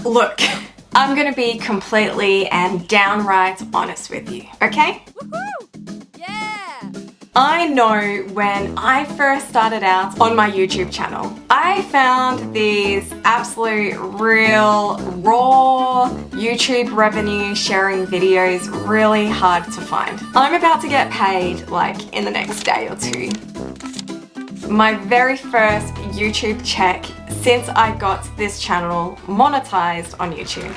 Look, I'm gonna be completely and downright honest with you, okay? Woohoo! Yeah! I know when I first started out on my YouTube channel, I found these absolute real raw YouTube revenue sharing videos really hard to find. I'm about to get paid like in the next day or two. My very first YouTube check since I got this channel monetized on YouTube.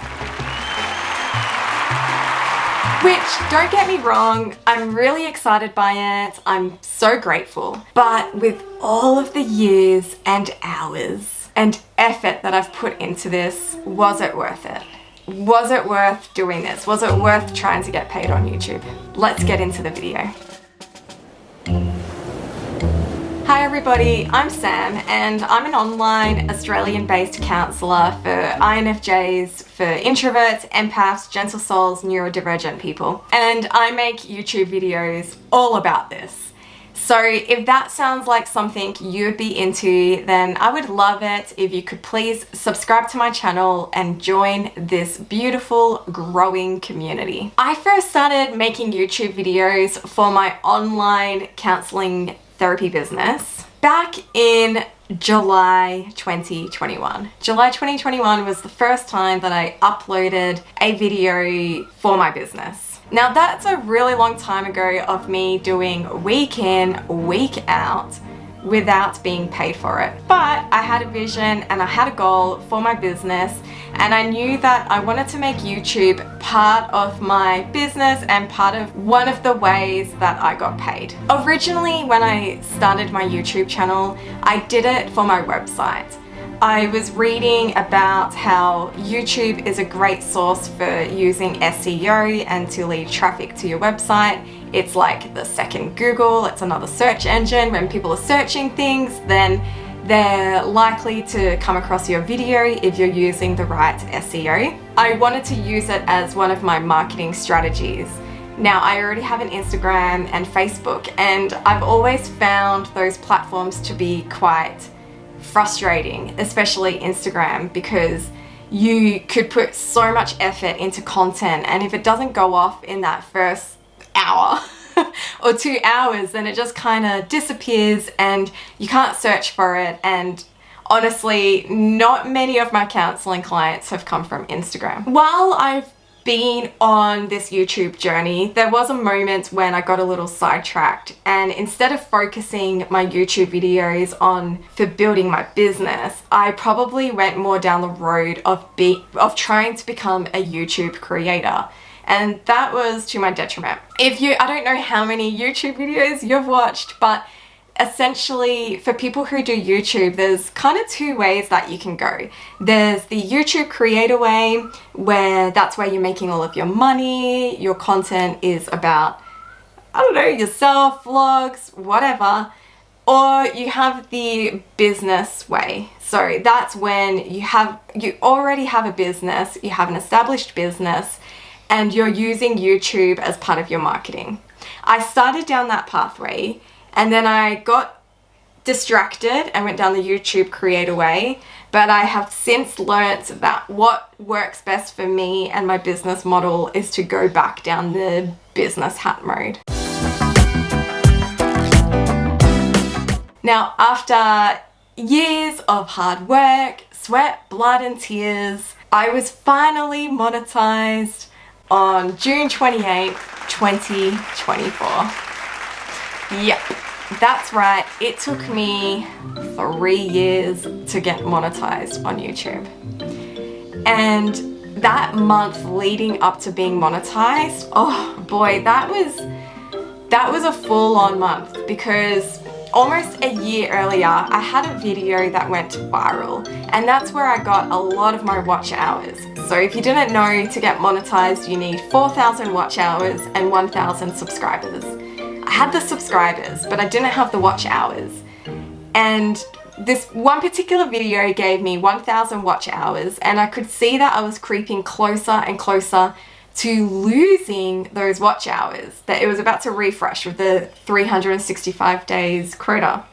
Which, don't get me wrong, I'm really excited by it, I'm so grateful. But with all of the years and hours and effort that I've put into this, was it worth it? Was it worth doing this? Was it worth trying to get paid on YouTube? Let's get into the video. Hi everybody, I'm Sam and I'm an online Australian-based counsellor for INFJs, for introverts, empaths, gentle souls, neurodivergent people. And I make YouTube videos all about this. So if that sounds like something you'd be into, then I would love it if you could please subscribe to my channel and join this beautiful, growing community. I first started making YouTube videos for my online counselling therapy business back in July 2021. July 2021 was the first time that I uploaded a video for my business. Now that's a really long time ago of me doing week in, week out without being paid for it. But I had a vision and I had a goal for my business, and I knew that I wanted to make YouTube part of my business and part of one of the ways that I got paid. Originally, when I started my YouTube channel, I did it for my website. I was reading about how YouTube is a great source for using SEO and to lead traffic to your website. It's like the second Google, it's another search engine. When people are searching things, then they're likely to come across your video if you're using the right SEO. I wanted to use it as one of my marketing strategies. Now, I already have an Instagram and Facebook, and I've always found those platforms to be quite frustrating, especially Instagram, because you could put so much effort into content, and if it doesn't go off in that first hour or 2 hours, then it just kind of disappears and you can't search for it. And honestly, not many of my counseling clients have come from Instagram. While I've been on this YouTube journey, there was a moment when I got a little sidetracked, and instead of focusing my YouTube videos on for building my business, I probably went more down the road of trying to become a YouTube creator. And that was to my detriment. I don't know how many YouTube videos you've watched, but essentially for people who do YouTube, there's kind of two ways that you can go. There's the YouTube creator way, where that's where you're making all of your money, your content is about, I don't know, yourself, vlogs, whatever. Or you have the business way. So that's when you already have a business, you have an established business, and you're using YouTube as part of your marketing. I started down that pathway, and then I got distracted and went down the YouTube creator way, but I have since learnt that what works best for me and my business model is to go back down the business hat mode. Now, after years of hard work, sweat, blood and tears, I was finally monetized on June 28th, 2024. Yep, that's right. It took me 3 years to get monetized on YouTube. And that month leading up to being monetized, oh boy, that was a full-on month, because almost a year earlier, I had a video that went viral, and that's where I got a lot of my watch hours. So if you didn't know, to get monetized, you need 4,000 watch hours and 1,000 subscribers. I had the subscribers, but I didn't have the watch hours. And this one particular video gave me 1,000 watch hours, and I could see that I was creeping closer and closer to losing those watch hours, that it was about to refresh with the 365 days quota.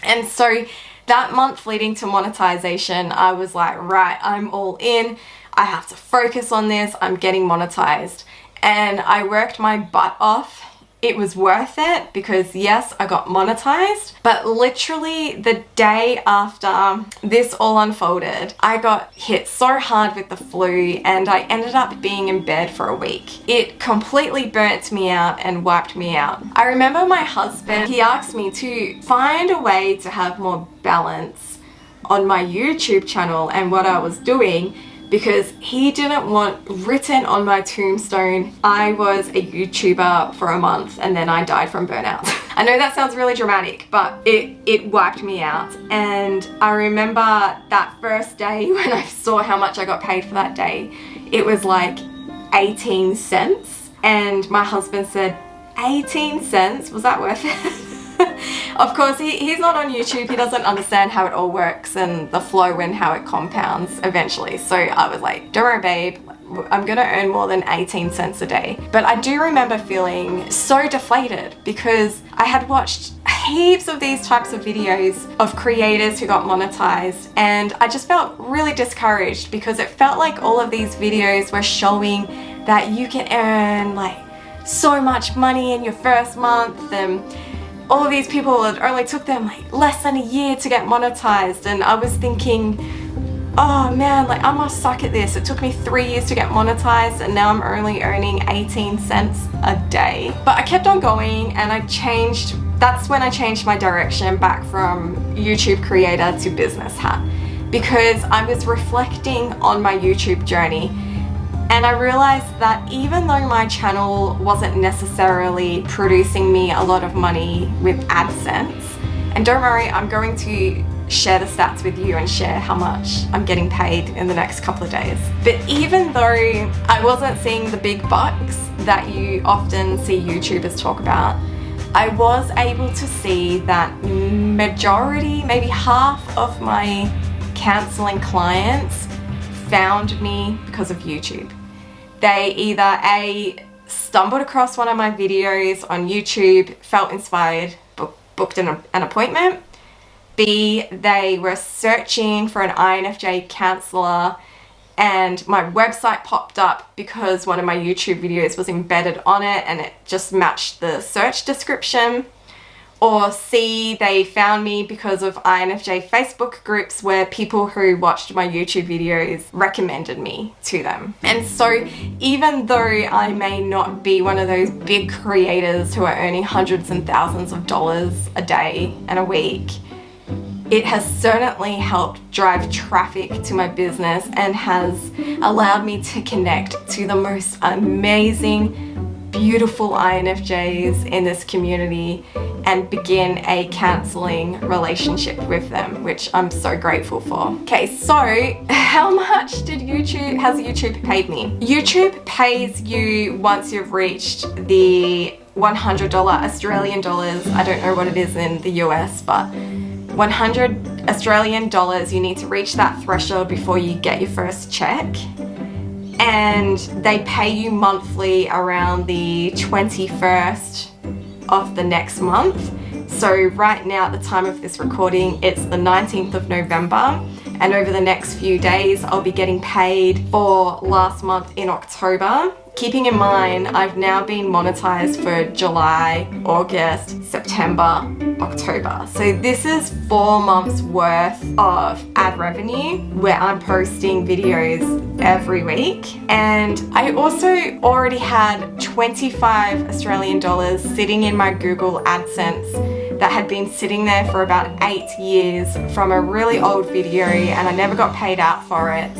And so that month leading to monetization, I was like, right, I'm all in. I have to focus on this. I'm getting monetized. And I worked my butt off. It was worth it because yes, I got monetized, but literally the day after this all unfolded, I got hit so hard with the flu and I ended up being in bed for a week. It completely burnt me out and wiped me out. I remember my husband, he asked me to find a way to have more balance on my YouTube channel and what I was doing, because he didn't want written on my tombstone, I was a YouTuber for a month and then I died from burnout. I know that sounds really dramatic, but it wiped me out. And I remember that first day when I saw how much I got paid for that day, it was like 18 cents. And my husband said, 18 cents? Was that worth it? Of course, he's not on YouTube. He doesn't understand how it all works and the flow and how it compounds eventually. So I was like, don't worry, babe. I'm gonna earn more than 18 cents a day. But I do remember feeling so deflated because I had watched heaps of these types of videos of creators who got monetized, and I just felt really discouraged because it felt like all of these videos were showing that you can earn like so much money in your first month, and all of these people, it only took them like less than a year to get monetized. And I was thinking, oh man, like I must suck at this. It took me 3 years to get monetized and now I'm only earning 18 cents a day. But I kept on going and that's when I changed my direction back from YouTube creator to business hat, because I was reflecting on my YouTube journey. And I realized that even though my channel wasn't necessarily producing me a lot of money with AdSense, and don't worry, I'm going to share the stats with you and share how much I'm getting paid in the next couple of days. But even though I wasn't seeing the big bucks that you often see YouTubers talk about, I was able to see that majority, maybe half of my counseling clients found me because of YouTube. They either stumbled across one of my videos on YouTube, felt inspired, booked an appointment. B, they were searching for an INFJ counsellor and my website popped up because one of my YouTube videos was embedded on it and it just matched the search description. Or C, they found me because of INFJ Facebook groups where people who watched my YouTube videos recommended me to them. And so even though I may not be one of those big creators who are earning hundreds and thousands of dollars a day and a week, it has certainly helped drive traffic to my business and has allowed me to connect to the most amazing, beautiful INFJs in this community and begin a counseling relationship with them, which I'm so grateful for. Okay, so how much has YouTube paid me? YouTube pays you once you've reached the $100 Australian dollars. I don't know what it is in the US, but 100 Australian dollars, you need to reach that threshold before you get your first check. And they pay you monthly around the 21st of the next month. So right now at the time of this recording, it's the 19th of November. And over the next few days, I'll be getting paid for last month in October. Keeping in mind, I've now been monetized for July, August, September, October. So this is 4 months worth of ad revenue where I'm posting videos every week. And I also already had 25 Australian dollars sitting in my Google AdSense that had been sitting there for about 8 years from a really old video, and I never got paid out for it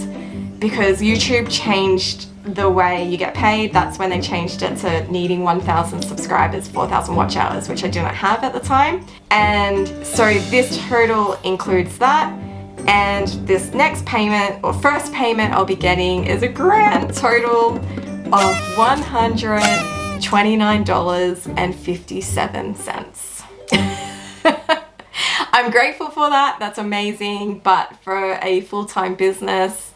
because YouTube changed the way you get paid. That's when they changed it to needing 1,000 subscribers, 4,000 watch hours, which I didn't have at the time. And so this total includes that. And this next payment, or first payment I'll be getting, is a grand total of $129.57. I'm grateful for that. That's amazing. But for a full-time business,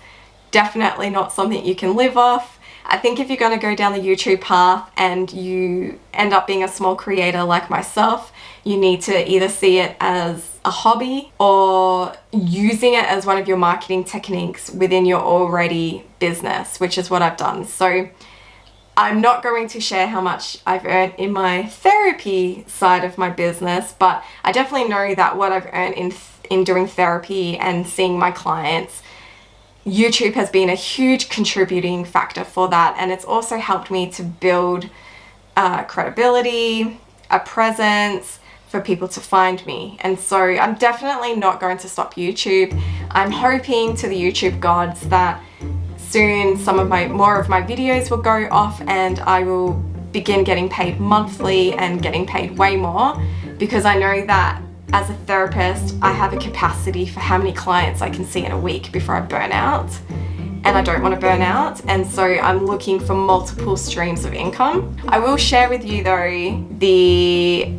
definitely not something you can live off. I think if you're going to go down the YouTube path and you end up being a small creator like myself, you need to either see it as a hobby or using it as one of your marketing techniques within your already business, which is what I've done. So I'm not going to share how much I've earned in my therapy side of my business, but I definitely know that what I've earned in doing therapy and seeing my clients, YouTube has been a huge contributing factor for that, and it's also helped me to build credibility, a presence for people to find me. And so I'm definitely not going to stop YouTube. I'm hoping to the YouTube gods that soon more of my videos will go off and I will begin getting paid monthly and getting paid way more, because I know that as a therapist, I have a capacity for how many clients I can see in a week before I burn out, and I don't want to burn out, and so I'm looking for multiple streams of income. I will share with you though the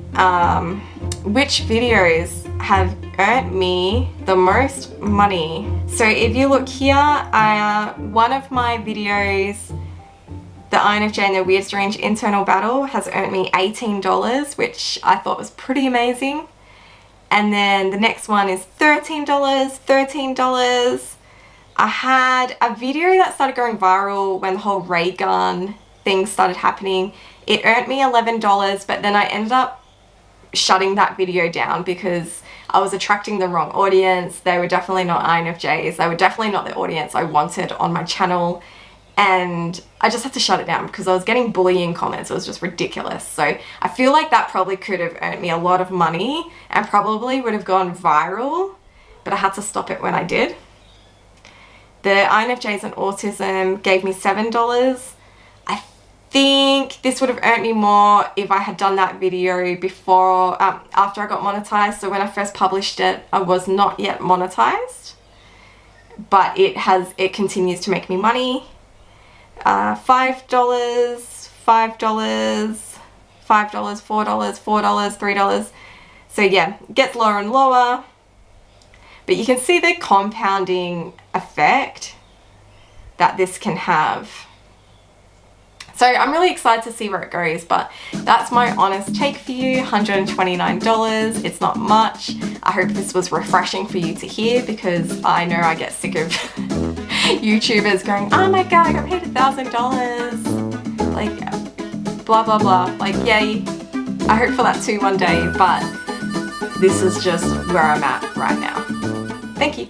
which videos have earned me the most money. So if you look here, one of my videos, the INFJ and their weird strange internal battle, has earned me $18, which I thought was pretty amazing. And then the next one is $13. I had a video that started going viral when the whole ray gun thing started happening. It earned me $11, but then I ended up shutting that video down because I was attracting the wrong audience. They were definitely not INFJs. They were definitely not the audience I wanted on my channel. And I just had to shut it down because I was getting bullying comments. It was just ridiculous. So I feel like that probably could have earned me a lot of money and probably would have gone viral, but I had to stop it when I did. The INFJs and autism gave me $7. I think this would have earned me more if I had done that video before, after I got monetized. So when I first published it, I was not yet monetized, but it continues to make me money. $5, $5, $4, $3. So yeah, it gets lower and lower, but you can see the compounding effect that this can have. So I'm really excited to see where it goes, but that's my honest take for you. $129. It's not much. I hope this was refreshing for you to hear, because I know I get sick of YouTubers going, oh my god, I got paid $1,000. Like, blah, blah, blah. Like, yay. I hope for that too one day, but this is just where I'm at right now. Thank you.